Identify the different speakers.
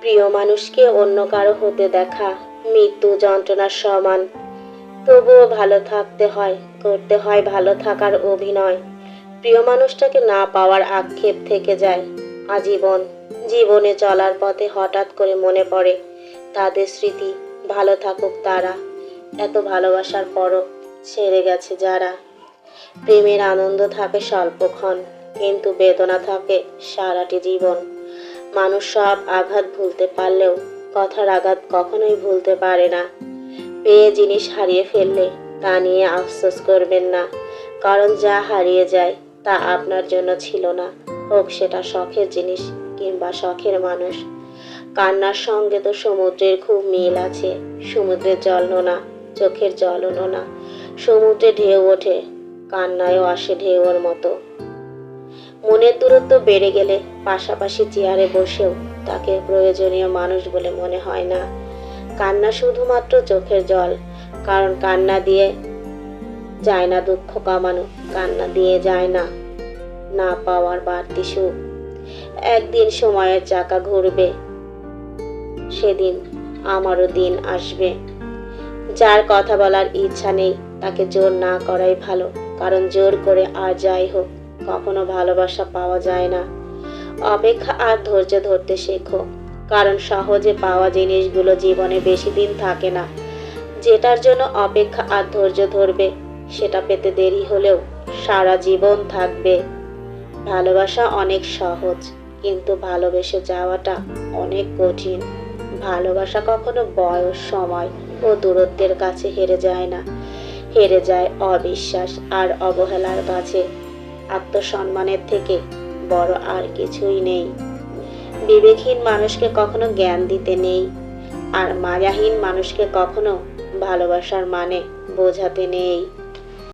Speaker 1: প্রিয় মানুষকে অন্য কারো হতে দেখা মৃত্যু যন্ত্রণার সমান। তবুও ভালো থাকতে হয়, করতে হয় ভালো থাকার অভিনয়। প্রিয় মানুষটাকে না পাওয়ার আক্ষেপ থেকে যায় আজীবন। জীবনে চলার পথে হঠাৎ করে মনে পড়ে তাদের স্মৃতি। ভালো থাকুক তারা, এত ভালোবাসার পরও ছেড়ে গেছে যারা। প্রেমের আনন্দ থাকে স্বল্পক্ষণ, কিন্তু বেদনা থাকে সারাটি জীবন। মানুষ সব আঘাত ভুলতে পারলেও কথার আঘাত কখনোই ভুলতে পারে না। পেয়ে জিনিস হারিয়ে ফেললে তা নিয়ে আফসোস করবেন না, কারণ যা হারিয়ে যায় তা আপনার জন্য ছিল না, হোক সেটা শখের জিনিস কিংবা শখের মানুষ। কান্নার সঙ্গে তো সমুদ্রের খুব মিল আছে। সমুদ্রের জল নোনা, চোখের জলও নোনা। সমুদ্রে ঢেউ ওঠে, কান্নায়ও আসে ঢেউয়ের মতো। মনের দূরত্ব বেড়ে গেলে পাশাপাশি চেয়ারে বসেও তাকে প্রয়োজনীয় মানুষ বলে মনে হয় না। কান্না শুধুমাত্র চোখের জল, কারণ কান্না দিয়ে যায় না দুঃখ কামানো, কান্না দিয়ে যায় না না পাওয়ার বাড়তি সুখ। একদিন সময়ের চাকা ঘুরবে, সেদিন আমারও দিন আসবে। যার কথা বলার ইচ্ছা নেই তাকে জোর না করাই ভালো, কারণ জোর করে আর যাই হোক কখনো ভালোবাসা পাওয়া যায় না। অপেক্ষা আর ধৈর্য ধরতে শেখো, কারণ সহজে পাওয়া জিনিসগুলো জীবনে বেশি দিন থাকে না। যেটার জন্য অপেক্ষা আর ধৈর্য ধরবে সেটা পেতে দেরি হলেও সারা জীবন থাকবে। ভালোবাসা অনেক সহজ, কিন্তু ভালোবেসে যাওয়াটা অনেক কঠিন। ভালোবাসা কখনো বয়স, সময় ও দূরত্বের কাছে হেরে যায় না, হেরে যায় অবিশ্বাস আর অবহেলার কাছে। আত্মসম্মানের থেকে বড় আর কিছুই নেই। বিবেকহীন মানুষকে কখনো জ্ঞান দিতে নেই, আর মায়াহীন মানুষকে কখনো ভালোবাসার মানে বোঝাতে নেই।